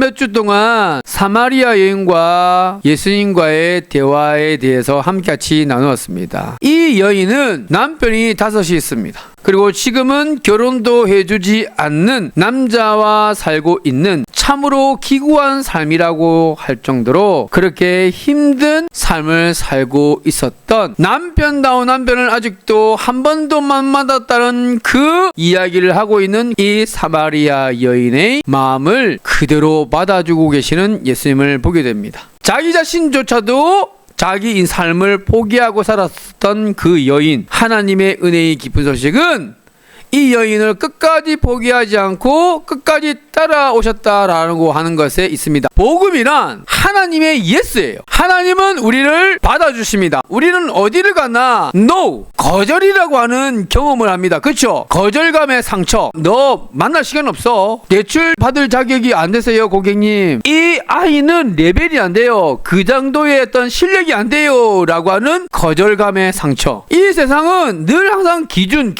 몇 주 동안 사마리아 여인과 예수님과의 대화에 대해서 함께 같이 나누었습니다. 이 여인은 남편이 5이 있습니다. 그리고 지금은 결혼도 해주지 않는 남자와 살고 있는 참으로 기구한 삶이라고 할 정도로 그렇게 힘든 삶을 살고 있었던 남편다운 남편을 아직도 한 번도 못 만났다는 그 이야기를 하고 있는 이 사마리아 여인의 마음을 그대로 받아주고 계시는 예수님을 보게 됩니다. 자기 자신조차도 자기 삶을 포기하고 살았던 그 여인, 하나님의 은혜의 깊은 소식은 이 여인을 끝까지 포기하지 않고 끝까지 따라오셨다라고 하는 것에 있습니다. 복음이란 하나님의 예스예요. 하나님은 우리를 받아주십니다. 우리는 어디를 가나 No, 거절이라고 하는 경험을 합니다. 그렇죠? 거절감의 상처. 너 만날 시간 없어. 대출 받을 자격이 안 되세요, 고객님. 이 아이는 레벨이 안 돼요. 그 정도의 어떤 실력이 안 돼요 라고 하는 거절감의 상처. 이 세상은 늘 항상 기준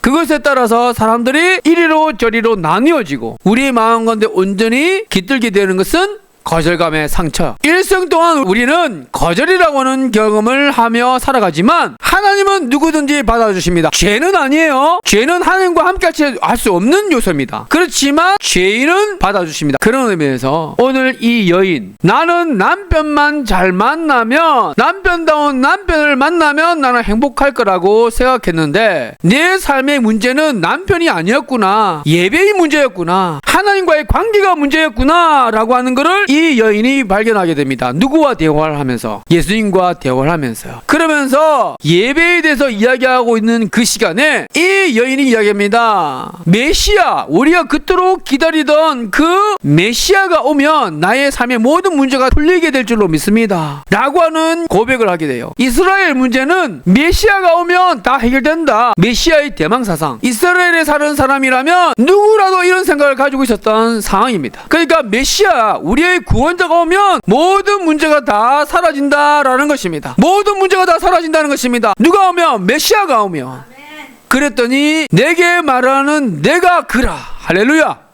그것에 따라서 사람들이 이리로 저리로 나뉘어지고 우리의 마음 가운데 온전히 깃들게 되는 것은 거절감의 상처. 일생 동안 우리는 거절이라고 하는 경험을 하며 살아가지만 하나님은 누구든지 받아주십니다. 죄는 아니에요. 죄는 하나님과 함께 할 수 없는 요소입니다. 그렇지만 죄인은 받아주십니다. 그런 의미에서 오늘 이 여인, 나는 남편만 잘 만나면, 남편다운 남편을 만나면 나는 행복할 거라고 생각했는데 내 삶의 문제는 남편이 아니었구나, 예배의 문제였구나, 하나님과의 관계가 문제였구나 라고 하는 것을 이 여인이 발견하게 됩니다. 누구와 대화를 하면서? 예수님과 대화를 하면서요. 그러면서 예배에 대해서 이야기하고 있는 그 시간에 이 여인이 이야기합니다. 메시아, 우리가 그토록 기다리던 그 메시아가 오면 나의 삶의 모든 문제가 풀리게 될 줄로 믿습니다 라고 하는 고백을 하게 돼요. 이스라엘 문제는 메시아가 오면 다 해결된다. 메시아의 대망사상. 이스라엘에 사는 사람이라면 누구라도 이런 생각을 가지고 있었던 상황입니다. 그러니까 메시아, 우리의 구원자가 오면 모든 문제가 다 사라진다라는 것입니다. 모든 문제가 다 사라진다는 것입니다. 누가 오면? 메시아가 오면. 그랬더니 내게 말하는 내가 그라. 할렐루야.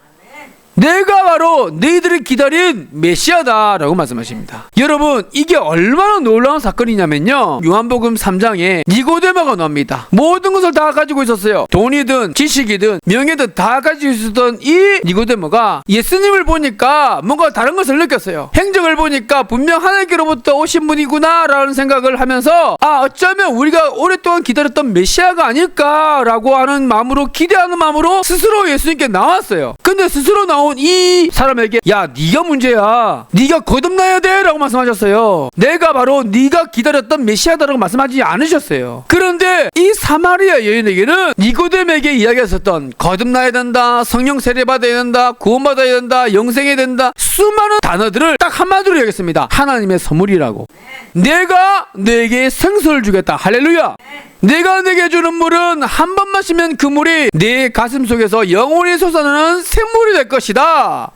내가 바로 너희들이 기다린 메시아다라고 말씀하십니다. 여러분, 이게 얼마나 놀라운 사건이냐면요, 요한복음 3장에 니고데모가 나옵니다. 모든 것을 다 가지고 있었어요. 돈이든 지식이든 명예든 다 가지고 있었던 이 니고데모가 예수님을 보니까 뭔가 다른 것을 느꼈어요. 행적을 보니까 분명 하나님께로부터 오신 분이구나 라는 생각을 하면서 어쩌면 우리가 오랫동안 기다렸던 메시아가 아닐까라고 하는 마음으로, 기대하는 마음으로 스스로 예수님께 나왔어요. 근데 스스로 나온 이 사람에게 야, 네가 문제야, 네가 거듭나야 돼 라고 말씀하셨어요. 내가 바로 네가 기다렸던 메시아다라고 말씀하지 않으셨어요. 그런데 이 사마리아 여인에게는 니고데모에게 이야기했었던 거듭나야 된다, 성령 세례 받아야 된다, 구원받아야 된다, 영생해야 된다, 수많은 단어들을 딱 한마디로 이야기했습니다. 하나님의 선물이라고. 내가 너에게 생수를 주겠다. 할렐루야. 내가 내게 주는 물은 한 번 마시면 그 물이 내 가슴 속에서 영원히 솟아나는 샘물이 될 것이다.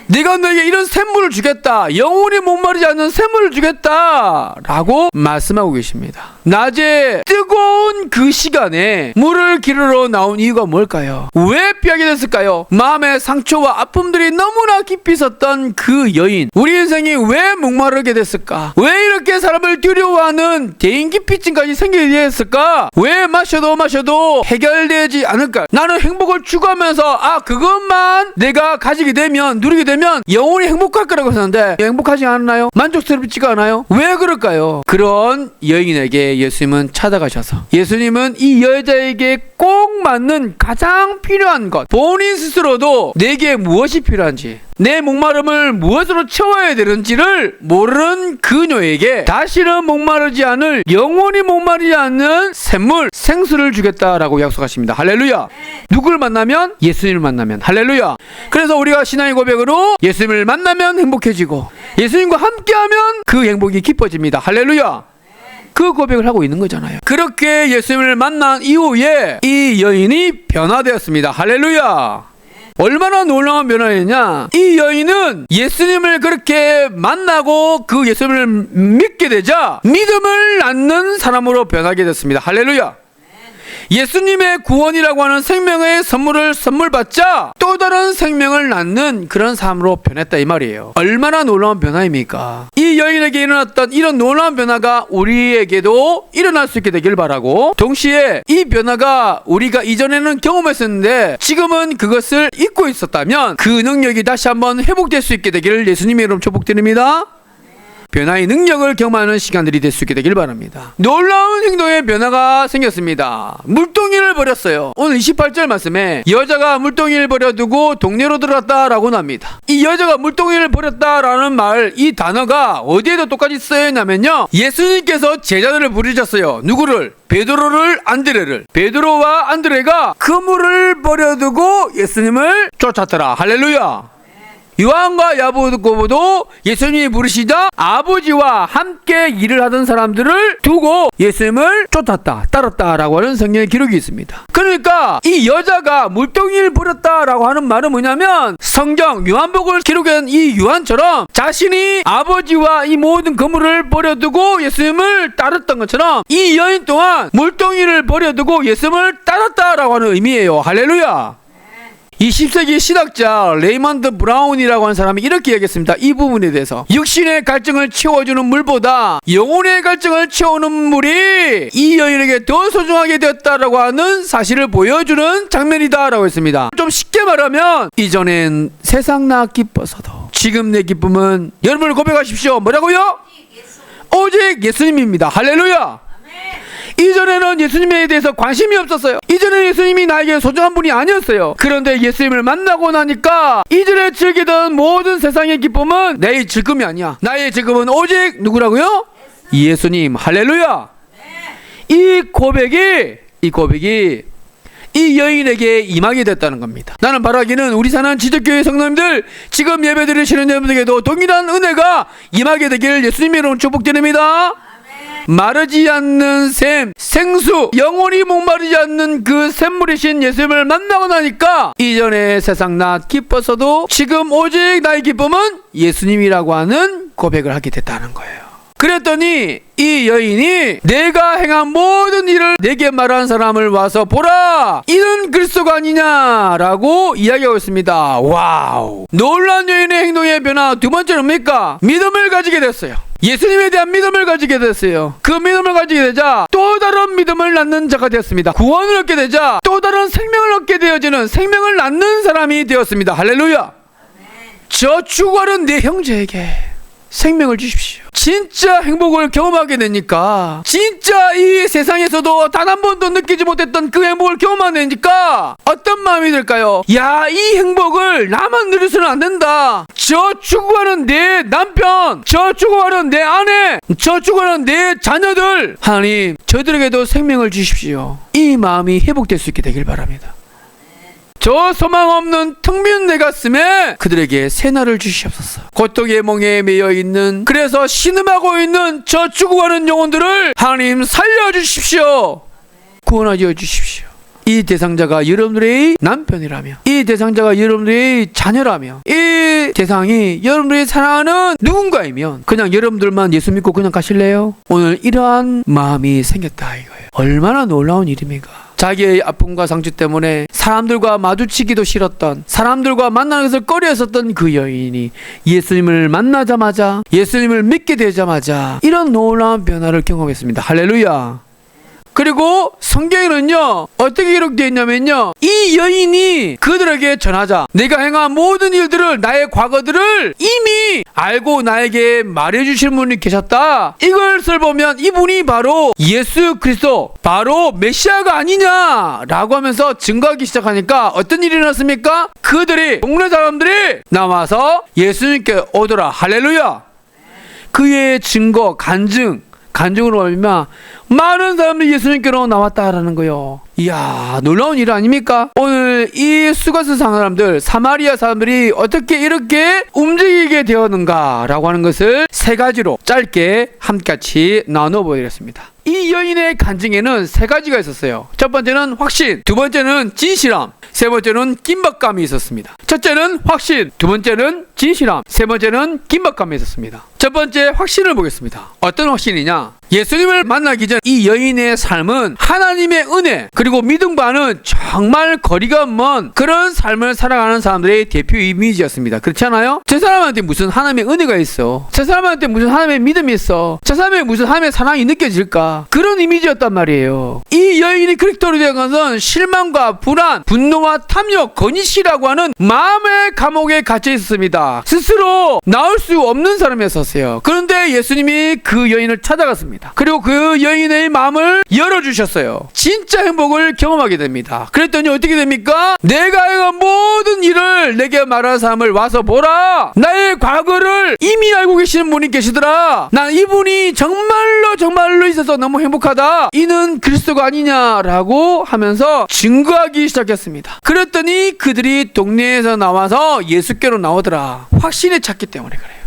내가 너에게 이런 샘물을 주겠다. 영원히 목마르지 않는 샘물을 주겠다 라고 말씀하고 계십니다. 낮에 뜨거운 그 시간에 물을 기르러 나온 이유가 뭘까요? 왜 피하게 됐을까요? 마음의 상처와 아픔들이 너무나 깊이 있었던 그 여인, 우리 인생이 왜 목마르게 됐을까? 왜 이렇게 사람을 두려워하는 대인기피증까지 생기게 됐을까? 왜 마셔도 해결되지 않을까? 나는 행복을 추구하면서 그것만 내가 가지게 되면, 누리게 되면 영원히 행복할 거라고 했었는데 행복하지 않나요? 만족스럽지가 않아요? 왜 그럴까요? 그런 여인에게 예수님은 찾아가셔서, 예수님은 이 여자에게 꼭 맞는 가장 필요한 것, 본인 스스로도 내게 무엇이 필요한지, 내 목마름을 무엇으로 채워야 되는지를 모르는 그녀에게 다시는 목마르지 않을, 영원히 목마르지 않는 샘물, 생수를 주겠다라고 약속하십니다. 할렐루야. 누굴 만나면? 예수님을 만나면. 할렐루야. 그래서 우리가 신앙의 고백으로 예수님을 만나면 행복해지고 예수님과 함께하면 그 행복이 깊어집니다. 할렐루야. 그 고백을 하고 있는 거잖아요. 그렇게 예수님을 만난 이후에 이 여인이 변화되었습니다. 할렐루야. 얼마나 놀라운 변화였냐. 이 여인은 예수님을 그렇게 만나고 그 예수님을 믿게 되자 믿음을 낳는 사람으로 변하게 됐습니다. 할렐루야. 예수님의 구원이라고 하는 생명의 선물 받자 또 다른 생명을 낳는 그런 삶으로 변했다 이 말이에요. 얼마나 놀라운 변화입니까? 이 여인에게 일어났던 이런 놀라운 변화가 우리에게도 일어날 수 있게 되길 바라고, 동시에 이 변화가 우리가 이전에는 경험했었는데 지금은 그것을 잊고 있었다면 그 능력이 다시 한번 회복될 수 있게 되기를 예수님의 이름으로 축복드립니다. 변화의 능력을 경험하는 시간들이 될 수 있게 되길 바랍니다. 놀라운 행동의 변화가 생겼습니다. 물동이를 버렸어요. 오늘 28절 말씀에 여자가 물동이를 버려두고 동네로 들어갔다라고 납니다. 이 여자가 물동이를 버렸다라는 말, 이 단어가 어디에도 똑같이 쓰여있냐면요, 예수님께서 제자들을 부르셨어요. 누구를? 베드로를, 안드레를. 베드로와 안드레가 그물을 버려두고 예수님을 쫓았더라. 할렐루야. 요한과 야고보도 예수님이 부르시자 아버지와 함께 일을 하던 사람들을 두고 예수님을 쫓았다, 따랐다라고 하는 성경의 기록이 있습니다. 그러니까 이 여자가 물동이를 버렸다라고 하는 말은 뭐냐면, 성경 요한복음을 기록한 이 요한처럼 자신이 아버지와 이 모든 그물을 버려두고 예수님을 따랐던 것처럼 이 여인 또한 물동이를 버려두고 예수님을 따랐다라고 하는 의미예요. 할렐루야. 20세기 신학자 레이먼드 브라운이라고 하는 사람이 이렇게 얘기했습니다. 이 부분에 대해서 육신의 갈증을 채워주는 물보다 영혼의 갈증을 채우는 물이 이 여인에게 더 소중하게 되었다라고 하는 사실을 보여주는 장면이다 라고 했습니다. 좀 쉽게 말하면, 이전엔 세상 나 기뻐서도 지금 내 기쁨은, 여러분을 고백하십시오. 뭐라고요? 오직 예수님입니다. 할렐루야. 이전에는 예수님에 대해서 관심이 없었어요. 이전에 예수님이 나에게 소중한 분이 아니었어요. 그런데 예수님을 만나고 나니까 이전에 즐기던 모든 세상의 기쁨은 내 즐거움이 아니야. 나의 즐거움은 오직 누구라고요? 예수님. 할렐루야. 이 고백이 이 여인에게 임하게 됐다는 겁니다. 나는 바라기는 우리 사는 지적교회 성도님들, 지금 예배드리시는 여러분에게도 동일한 은혜가 임하게 되기를 예수님의 이름으로 축복드립니다. 마르지 않는 샘, 생수, 영원히 목마르지 않는 그 샘물이신 예수님을 만나고 나니까 이전에 세상 나 기뻐서도 지금 오직 나의 기쁨은 예수님이라고 하는 고백을 하게 됐다는 거예요. 그랬더니 이 여인이 내가 행한 모든 일을 내게 말한 사람을 와서 보라, 이는 그리스도가 아니냐라고 이야기하고 있습니다. 와우, 놀라운 여인의 행동의 변화. 두 번째는 뭡니까? 믿음을 가지게 됐어요. 예수님에 대한 믿음을 가지게 됐어요. 그 믿음을 가지게 되자 또 다른 믿음을 낳는 자가 되었습니다. 구원을 얻게 되자 또 다른 생명을 얻게 되어지는, 생명을 낳는 사람이 되었습니다. 할렐루야. 저 죽어가는 내 형제에게 생명을 주십시오. 진짜 행복을 경험하게 되니까, 진짜 이 세상에서도 단 한 번도 느끼지 못했던 그 행복을 경험하니까 어떤 마음이 들까요? 야, 이 행복을 나만 누려서는 안 된다. 저 죽어가는 내 남편, 저 죽어가는 내 아내, 저 죽어가는 내 자녀들, 하나님 저들에게도 생명을 주십시오. 이 마음이 회복될 수 있게 되길 바랍니다. 저 소망 없는 텅 빈 내 가슴에 그들에게 새날을 주시옵소서. 고통의 멍에 매여 있는, 그래서 신음하고 있는 저 죽어가는 영혼들을 하나님 살려주십시오. 구원하여 주십시오. 이 대상자가 여러분들의 남편이라며, 이 대상자가 여러분들의 자녀라며, 이 대상이 여러분들이 사랑하는 누군가이면 그냥 여러분들만 예수 믿고 그냥 가실래요? 오늘 이러한 마음이 생겼다 이거예요. 얼마나 놀라운 일입니까? 자기의 아픔과 상처 때문에 사람들과 마주치기도 싫었던, 사람들과 만나는 것을 꺼려했었던 그 여인이 예수님을 만나자마자, 예수님을 믿게 되자마자 이런 놀라운 변화를 경험했습니다. 할렐루야. 그리고 성경에는요 어떻게 기록되어 있냐면요, 이 여인이 그들에게 전하자 내가 행한 모든 일들을, 나의 과거들을 이미 알고 나에게 말해주실 분이 계셨다. 이것을 보면 이분이 바로 예수 그리스도, 바로 메시아가 아니냐라고 하면서 증거하기 시작하니까 어떤 일이 일어났습니까? 그들이, 동네 사람들이 나와서 예수님께 오더라. 할렐루야. 그의 증거, 간증으로 얼마 많은 사람들이 예수님께로 나왔다라는 거요. 이야, 놀라운 일 아닙니까? 오늘 이 수가스 사람들, 사마리아 사람들이 어떻게 이렇게 움직이게 되었는가라고 하는 것을 세 가지로 짧게 함같이 나눠 보겠습니다. 이 여인의 간증에는 세 가지가 있었어요. 첫 번째는 확신, 두 번째는 진실함, 세 번째는 긴박감이 있었습니다. 첫째는 확신, 두 번째는 진실함, 세 번째는 긴박감이 있었습니다. 첫 번째 확신을 보겠습니다. 어떤 확신이냐? 예수님을 만나기 전 이 여인의 삶은 하나님의 은혜 그리고 믿음과는 정말 거리가 먼 그런 삶을 살아가는 사람들의 대표 이미지였습니다. 그렇지 않아요? 저 사람한테 무슨 하나님의 은혜가 있어? 저 사람한테 무슨 하나님의 믿음이 있어? 저 사람의 무슨 하나님의 사랑이 느껴질까? 그런 이미지였단 말이에요. 이 여인이 그리스도로 된 것은 실망과 불안, 분노와 탐욕, 거짓이라고 하는 마음의 감옥에 갇혀 있었습니다. 스스로 나올 수 없는 사람이었어요. 그런데 예수님이 그 여인을 찾아갔습니다. 그리고 그 여인의 마음을 열어주셨어요. 진짜 행복을 경험하게 됩니다. 그랬더니 어떻게 됩니까? 내가 행한 모든 일을 내게 말하는 사람을 와서 보라. 나의 과거를 이미 알고 계시는 분이 계시더라. 난 이분이 정말로 있어서 너무 행복하다. 이는 그리스도가 아니냐라고 하면서 증거하기 시작했습니다. 그랬더니 그들이 동네에서 나와서 예수께로 나오더라. 확신에 찼기 때문에 그래요.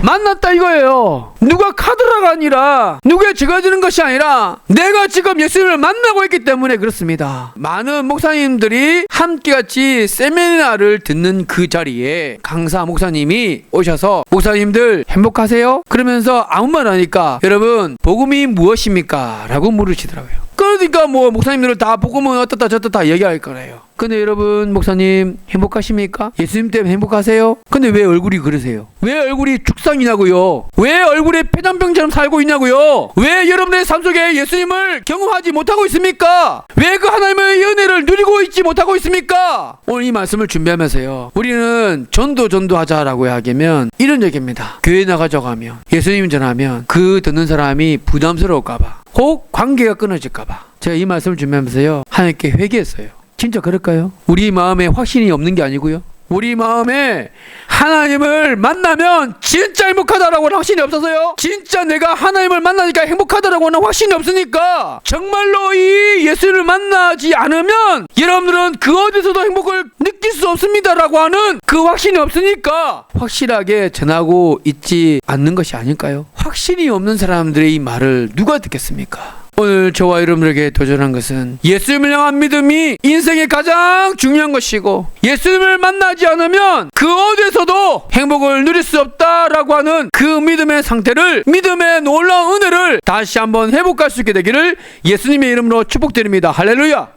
만났다 이거예요. 누가 카드라가 아니라 누가 적어주는 것이 아니라 내가 지금 예수님을 만나고 있기 때문에 그렇습니다. 많은 목사님들이 함께같이 세미나를 듣는 그 자리에 강사 목사님이 오셔서 목사님들 행복하세요? 그러면서 아무 말 하니까 여러분 복음이 무엇입니까? 라고 물으시더라고요. 그러니까 뭐 목사님들을 다 복음은 어떻다 저떻다 얘기할 거래요. 근데 여러분 목사님 행복하십니까? 예수님 때문에 행복하세요? 근데 왜 얼굴이 그러세요? 왜 얼굴이 죽상이냐고요? 왜 얼굴에 폐잔병처럼 살고 있냐고요? 왜 여러분의 삶 속에 예수님을 경험하지 못하고 있습니까? 왜 그 하나님의 은혜를 누리고 있지 못하고 있습니까? 오늘 이 말씀을 준비하면서요, 우리는 전도하자라고 하면 이런 얘기입니다. 교회 나가자고 하면, 예수님 전하면 그 듣는 사람이 부담스러울까봐, 혹 관계가 끊어질까봐 제가 이 말씀을 준비하면서요 하나님께 회개했어요. 진짜 그럴까요? 우리 마음에 확신이 없는 게 아니고요, 우리 마음에 하나님을 만나면 진짜 행복하다라고 하는 확신이 없어서요, 진짜 내가 하나님을 만나니까 행복하다라고 하는 확신이 없으니까 정말로 이 예수를 만나지 않으면 여러분들은 그 어디서도 행복을 느낄 수 없습니다라고 하는 그 확신이 없으니까 확실하게 전하고 있지 않는 것이 아닐까요? 확신이 없는 사람들의 이 말을 누가 듣겠습니까? 오늘 저와 여러분들에게 도전한 것은 예수님을 향한 믿음이 인생의 가장 중요한 것이고, 예수님을 만나지 않으면 그 어디에서도 행복을 누릴 수 없다라고 하는 그 믿음의 상태를, 믿음의 놀라운 은혜를 다시 한번 회복할 수 있게 되기를 예수님의 이름으로 축복드립니다. 할렐루야.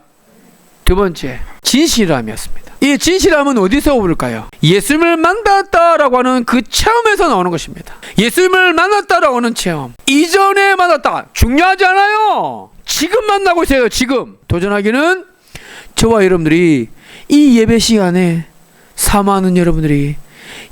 두 번째, 진실함이었습니다. 이 진실함은 어디서 오를까요? 예수님을 만났다라고 하는 그 체험에서 나오는 것입니다. 예수님을 만났다라고 하는 체험, 이전에 만났다 중요하지 않아요. 지금 만나고 있어요. 지금 도전하기는 저와 여러분들이 이 예배 시간에 사모하는 여러분들이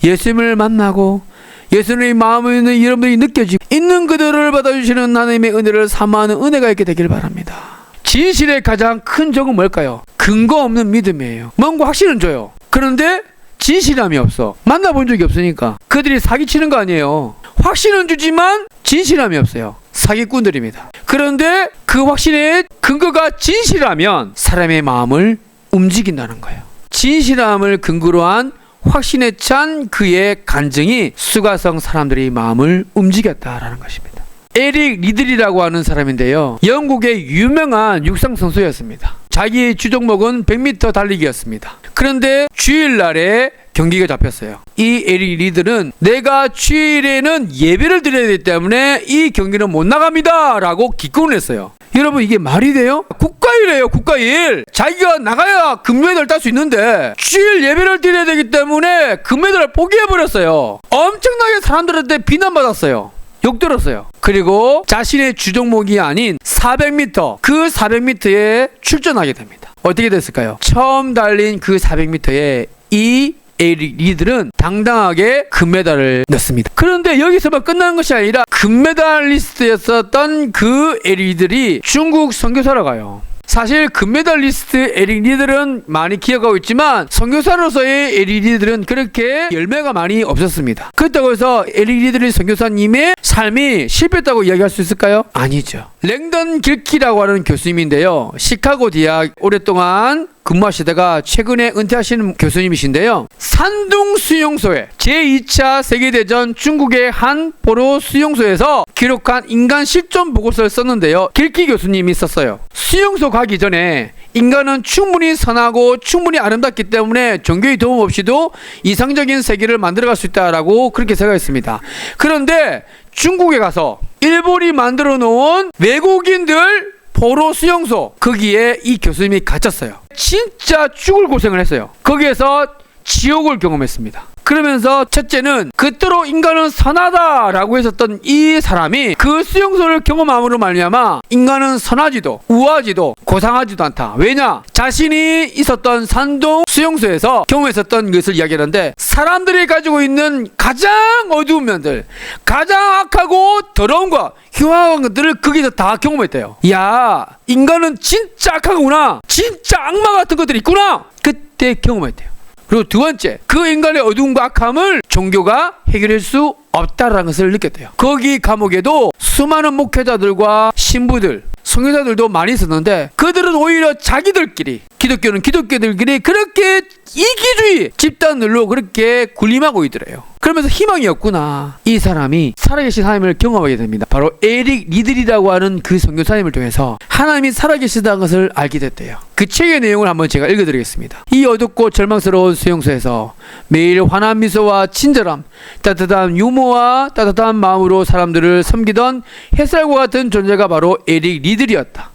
예수님을 만나고 예수님의 마음에 있는 여러분들이 느껴지고 있는 그들을 받아주시는 하나님의 은혜를 사모하는 은혜가 있게 되길 바랍니다. 진실의 가장 큰 적은 뭘까요? 근거 없는 믿음이에요. 뭔가 확신은 줘요. 그런데 진실함이 없어. 만나본 적이 없으니까 그들이 사기치는 거 아니에요. 확신은 주지만 진실함이 없어요. 사기꾼들입니다. 그런데 그 확신의 근거가 진실하면 사람의 마음을 움직인다는 거예요. 진실함을 근거로 한 확신에 찬 그의 간증이 수가성 사람들의 마음을 움직였다라는 것입니다. 에릭 리들이라고 하는 사람인데요, 영국의 유명한 육상 선수였습니다. 자기의 주종목은 100m 달리기였습니다. 그런데 주일날에 경기가 잡혔어요. 이 에릭 리들은 내가 주일에는 예배를 드려야 되기 때문에 이 경기는 못 나갑니다 라고 기권을 했어요. 여러분, 이게 말이 돼요? 국가일이에요. 국가일. 자기가 나가야 금메달 딸 수 있는데 주일 예배를 드려야 되기 때문에 금메달을 포기해버렸어요. 엄청나게 사람들한테 비난받았어요. 욕들었어요. 그리고 자신의 주종목이 아닌 400m, 그 400m에 출전하게 됩니다. 어떻게 됐을까요? 처음 달린 그 400m에 이 에릭 리들은 당당하게 금메달을 넣습니다. 그런데 여기서만 끝나는 것이 아니라 금메달리스트였었던 그 에릭 리들이 중국 선교사로 가요. 사실 금메달리스트 에릭 리들은 많이 기억하고 있지만 선교사로서의 에릭 리들은 그렇게 열매가 많이 없었습니다. 그렇다고 해서 에릭 리들 선교사님의 삶이 실패했다고 이야기할 수 있을까요? 아니죠. 랭던 길키라고 하는 교수님인데요, 시카고 대학 오랫동안 근무하시다가 최근에 은퇴하시는 교수님이신데요, 산둥 수용소에 제2차 세계대전 중국의 한 포로 수용소에서 기록한 인간 실존 보고서를 썼는데요, 길키 교수님이 썼어요. 수용소 가기 전에 인간은 충분히 선하고 충분히 아름답기 때문에 종교의 도움 없이도 이상적인 세계를 만들어갈 수 있다라고 그렇게 생각했습니다. 그런데 중국에 가서 일본이 만들어 놓은 외국인들 포로 수용소, 거기에 이 교수님이 갇혔어요. 진짜 죽을 고생을 했어요. 거기에서 지옥을 경험했습니다. 그러면서 첫째는 그토록 인간은 선하다라고 했었던 이 사람이 그 수용소를 경험함으로 말미암아 인간은 선하지도 우아하지도 고상하지도 않다. 왜냐? 자신이 있었던 산동 수용소에서 경험했었던 것을 이야기하는데, 사람들이 가지고 있는 가장 어두운 면들, 가장 악하고 더러운 것, 흉악한 것들을 거기서 다 경험했대요. 야, 인간은 진짜 악하구나, 진짜 악마 같은 것들이 있구나, 그때 경험했대요. 그리고 두 번째, 그 인간의 어두움과 악함을 종교가 해결할 수 없다라는 것을 느꼈대요. 거기 감옥에도 수많은 목회자들과 신부들, 선교사들도 많이 있었는데, 그들은 오히려 자기들끼리, 기독교는 기독교들끼리 그렇게 이기주의 집단들로 그렇게 군림하고 있더래요. 그러면서 희망이 없구나, 이 사람이 살아계신 하나님을 경험하게 됩니다. 바로 에릭 리들이라고 하는 그 선교사님을 통해서 하나님이 살아계시다는 것을 알게 됐대요. 그 책의 내용을 한번 제가 읽어드리겠습니다. 이 어둡고 절망스러운 수용소에서 매일 환한 미소와 친절함, 따뜻한 유머와 따뜻한 마음으로 사람들을 섬기던 햇살과 같은 존재가 바로 에릭 리들이었다.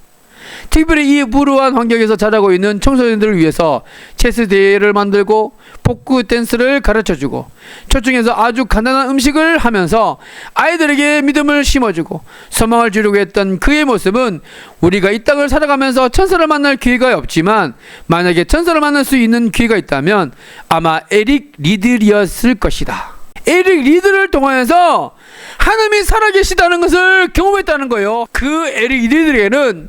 특별히 이 불우한 환경에서 자라고 있는 청소년들을 위해서 체스 대회를 만들고 복구 댄스를 가르쳐주고 초청해서 아주 간단한 음식을 하면서 아이들에게 믿음을 심어주고 소망을 주려고 했던 그의 모습은, 우리가 이 땅을 살아가면서 천사를 만날 기회가 없지만 만약에 천사를 만날 수 있는 기회가 있다면 아마 에릭 리들이었을 것이다. 에릭 리들을 통해서 하나님이 살아계시다는 것을 경험했다는 거예요. 그 에릭 리들에게는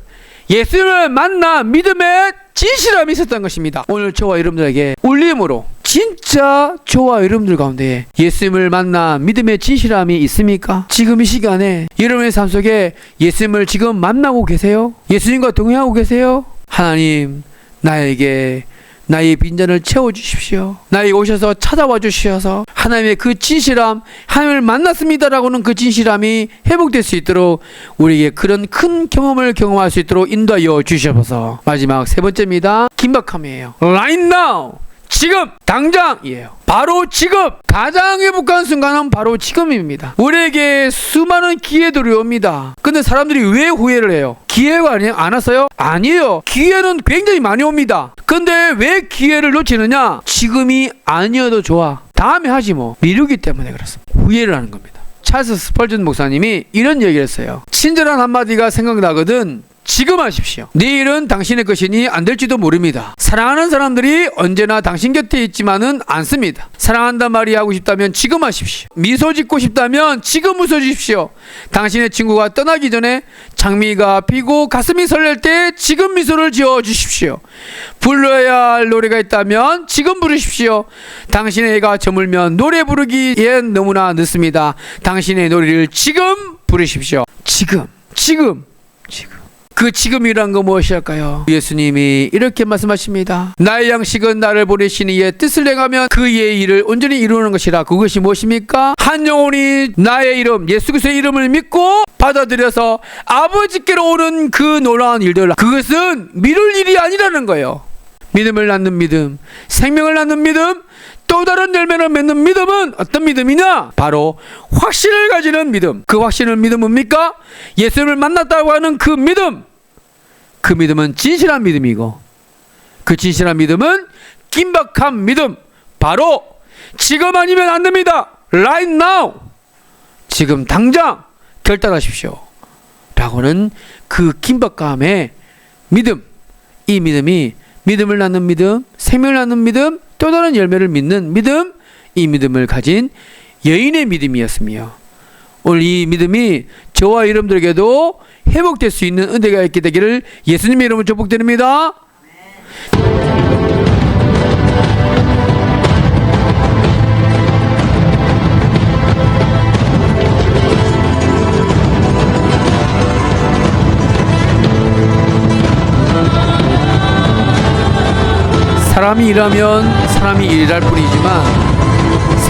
예수님을 만나 믿음의 진실함이 있었던 것입니다. 오늘 저와 여러분들에게 울림으로, 진짜 저와 여러분들 가운데 예수님을 만나 믿음의 진실함이 있습니까? 지금 이 시간에 여러분의 삶 속에 예수님을 지금 만나고 계세요? 예수님과 동행하고 계세요? 하나님, 나에게 나의 빈잔을 채워주십시오. 나에게 오셔서 찾아와 주셔서 하나님의 그 진실함, 하나님을 만났습니다라고는 그 진실함이 회복될 수 있도록 우리에게 그런 큰 경험을 경험할 수 있도록 인도하여 주셔서, 마지막 세 번째입니다. 긴박함이에요. Right now, 지금 당장이에요. 바로 지금, 가장 회복한 순간은 바로 지금입니다. 우리에게 수많은 기회들이 옵니다. 근데 사람들이 왜 후회를 해요? 기회가 안 왔어요? 아니에요. 기회는 굉장히 많이 옵니다. 근데 왜 기회를 놓치느냐? 지금이 아니어도 좋아, 다음에 하지 뭐, 미루기 때문에 그렇습니다. 후회를 하는 겁니다. 찰스 스펄전 목사님이 이런 얘기를 했어요. 친절한 한마디가 생각나거든 지금 하십시오. 내일은 당신의 것이니 안 될지도 모릅니다. 사랑하는 사람들이 언제나 당신 곁에 있지만은 않습니다. 사랑한단 말이 하고 싶다면 지금 하십시오. 미소 짓고 싶다면 지금 웃어주십시오. 당신의 친구가 떠나기 전에 장미가 피고 가슴이 설렐 때 지금 미소를 지어 주십시오. 불러야 할 노래가 있다면 지금 부르십시오. 당신의 애가 저물면 노래 부르기엔 너무나 늦습니다. 당신의 노래를 지금 부르십시오. 지금. 그 지금이란 거 무엇일까요? 예수님이 이렇게 말씀하십니다. 나의 양식은 나를 보내신 이의 뜻을 행하면 그의 일을 온전히 이루는 것이라. 그것이 무엇입니까? 한 영혼이 나의 이름, 예수 그리스도의 이름을 믿고 받아들여서 아버지께로 오는 그 놀라운 일들, 그것은 미룰 일이 아니라는 거예요. 믿음을 낳는 믿음, 생명을 낳는 믿음, 또 다른 열매를 맺는 믿음은 어떤 믿음이냐? 바로 확신을 가지는 믿음. 그 확신을 믿음은 뭡니까? 예수님을 만났다고 하는 그 믿음. 그 믿음은 진실한 믿음이고, 그 진실한 믿음은 긴박한 믿음. 바로 지금 아니면 안 됩니다. Right now. 지금 당장 결단하십시오. 라고는 그 긴박감의 믿음. 이 믿음이 믿음을 낳는 믿음, 생명을 낳는 믿음, 또 다른 열매를 믿는 믿음, 이 믿음을 가진 여인의 믿음이었으며, 오늘 이 믿음이 저와 여러분들에게도 회복될 수 있는 은혜가 있게 되기를 예수님의 이름으로 축복드립니다. 사람이 일하면 사람이 일할 뿐이지만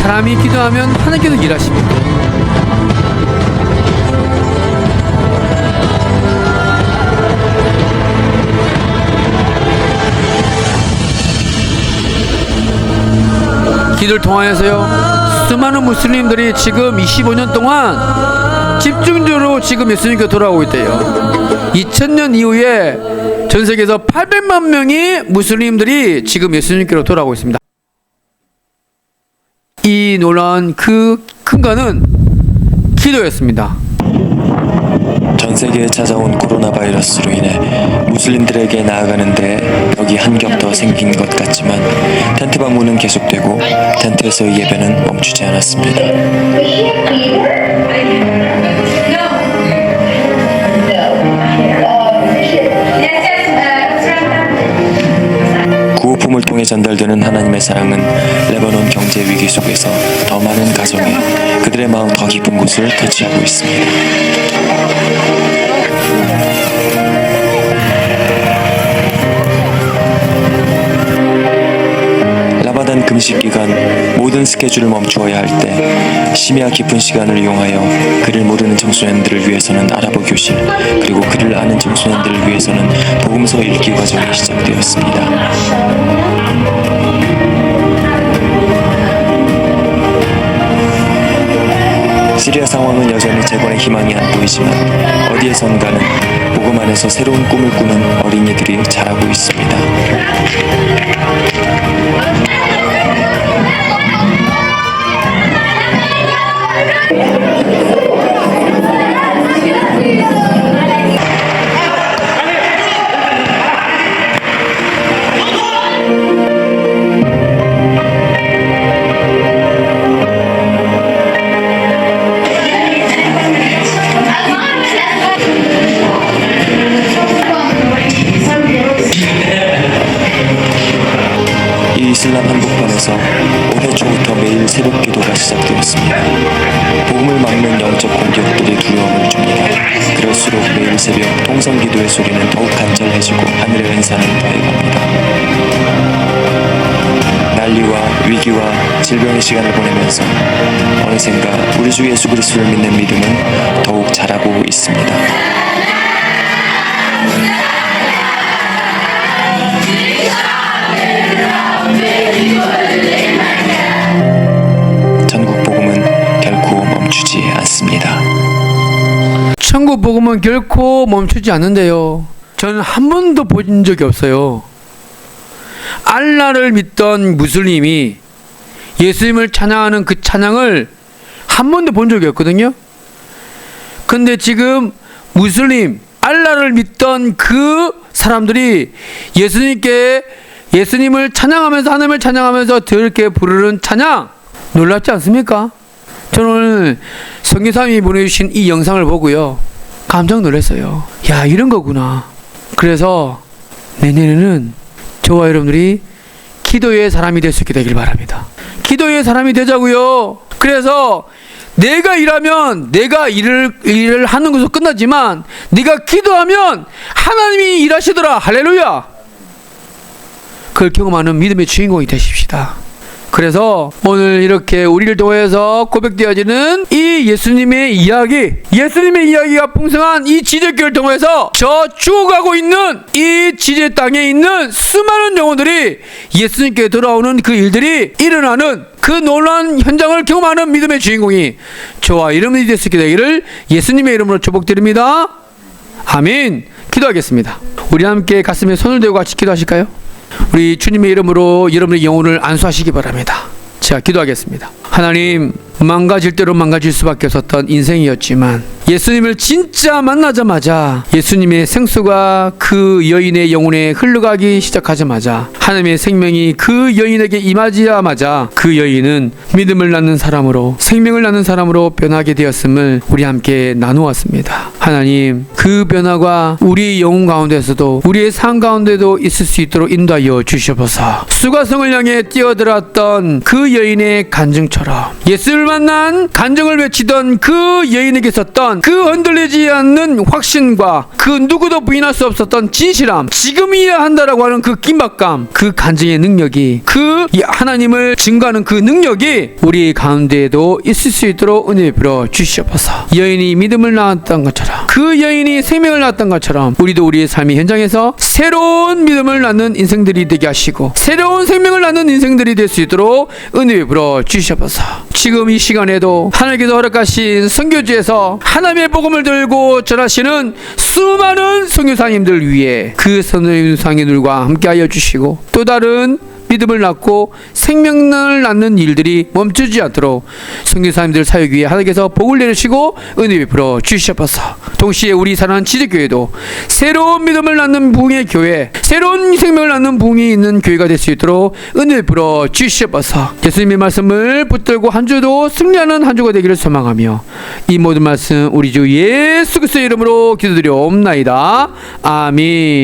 사람이 기도하면 하나님께서 일하십니다. 기도를 통하여서요, 수많은 무슬림들이 지금 25년 동안 집중적으로 지금 예수님께 돌아오고 있대요. 2000년 이후에 전 세계에서 800만 명의 무슬림들이 지금 예수님께로 돌아오고 있습니다. 이 놀라운 그 근거는 기도였습니다. 전 세계에 찾아온 코로나 바이러스로 인해 무슬림들에게 나아가는데 벽이 한 겹 더 생긴 것 같지만 텐트 방문은 계속되고 텐트에서의 예배는 멈추지 않았습니다. 구호품을 통해 전달되는 하나님의 사랑은 레바논 경제 위기 속에서 더 많은 가정에 그들의 마음 더 깊은 곳을 터치하고 있습니다. 라마단 금식 기간 모든 스케줄을 멈추어야 할 때 심야 깊은 시간을 이용하여 그를 모르는 청소년들을 위해서는 아랍어 교실, 그리고 그를 아는 청소년들을 위해서는 복음서 읽기 과정이 시작되었습니다. 시리아 상황은 여전히 재건의 희망이 안 보이지만 어디에선가는 복음 안에서 새로운 꿈을 꾸는 어린이들이 자라고 있습니다. 이 이슬람 한복판에서 올해 초부터 매일 새벽 기도가 시작되었습니다. 복음을 막는 영적 공격들이 두려움을 줍니다. 그럴수록 매일 새벽 통성 기도의 소리는 더욱 간절해지고 하늘의 은사는 더해갑니다. 난리와 위기와 질병의 시간을 보내면서 어느샌가 우리 주 예수 그리스도를 믿는 믿음은 더욱 자라고 있습니다. 전국 복음은 결코 멈추지 않습니다. 천국 복음은 결코 멈추지 않는데요. 저는 한 번도 본 적이 없어요. 알라를 믿던 무슬림이 예수님을 찬양하는 그 찬양을 한 번도 본 적이 없거든요. 근데 지금 무슬림, 알라를 믿던 그 사람들이 예수님을 찬양하면서, 하나님을 찬양하면서 더럽게 부르는 찬양, 놀랍지 않습니까? 저는 오늘 성교사님이 보내주신 이 영상을 보고요, 깜짝 놀랐어요. 야, 이런 거구나. 그래서 내년에는 저와 여러분들이 기도의 사람이 될 수 있게 되길 바랍니다. 기도의 사람이 되자고요. 그래서 내가 일하면 내가 일을 하는 것으로 끝나지만 네가 기도하면 하나님이 일하시더라. 할렐루야. 그걸 경험하는 믿음의 주인공이 되십시다. 그래서 오늘 이렇게 우리를 통해서 고백되어지는 이 예수님의 이야기가 풍성한 이 지제교를 통해서 저 죽어가고 있는 이 지제 땅에 있는 수많은 영혼들이 예수님께 돌아오는 그 일들이 일어나는 그 놀라운 현장을 경험하는 믿음의 주인공이 저와 여러분이 될 수 있게 되기를 예수님의 이름으로 축복드립니다. 아멘. 기도하겠습니다. 우리 함께 가슴에 손을 대고 같이 기도하실까요? 우리 주님의 이름으로 여러분의 영혼을 안수하시기 바랍니다. 제가 기도하겠습니다. 하나님, 망가질 대로 망가질 수밖에 없었던 인생이었지만 예수님을 진짜 만나자마자 예수님의 생수가 그 여인의 영혼에 흘러가기 시작하자마자 하나님의 생명이 그 여인에게 임하자마자 그 여인은 믿음을 낳는 사람으로, 생명을 낳는 사람으로 변하게 되었음을 우리 함께 나누었습니다. 하나님, 그 변화가 우리 영혼 가운데서도, 우리의 삶 가운데도 있을 수 있도록 인도하여 주시옵소서. 수가성을 향해 뛰어들었던 그 여인의 간증처럼 예수를 만난 간증을 외치던 그 여인에게 있었던 그 흔들리지 않는 확신과 그 누구도 부인할 수 없었던 진실함, 지금이야 한다라고 하는 그 긴박감, 그 간증의 능력이, 그 하나님을 증거하는 그 능력이 우리 가운데에도 있을 수 있도록 은혜 베풀어 주시옵소서. 여인이 믿음을 낳았던 것처럼, 그 여인이 생명을 낳았던 것처럼 우리도 우리의 삶의 현장에서 새로운 믿음을 낳는 인생들이 되게 하시고 새로운 생명을 낳는 인생들이 될 수 있도록 은혜 베풀어 주시옵소서. 지금 이 시간에도 하나님께서 허락하신 선교지에서 하나님의 복음을 들고 전하시는 수많은 선교사님들 위해 그 선교사님들과 함께하여 주시고 또 다른 믿음을 낳고 생명을 낳는 일들이 멈추지 않도록 선교사님들 사역 위에 하나님께서 복을 내리시고 은혜 베풀어 주시옵소서. 동시에 우리 사랑하는 지대교회도 새로운 믿음을 낳는 부흥의 교회, 새로운 생명을 낳는 부흥이 있는 교회가 될 수 있도록 은혜 베풀어 주시옵소서. 예수님의 말씀을 붙들고 한 주도 승리하는 한 주가 되기를 소망하며 이 모든 말씀 우리 주 예수 그리스도의 이름으로 기도드리옵나이다. 아멘.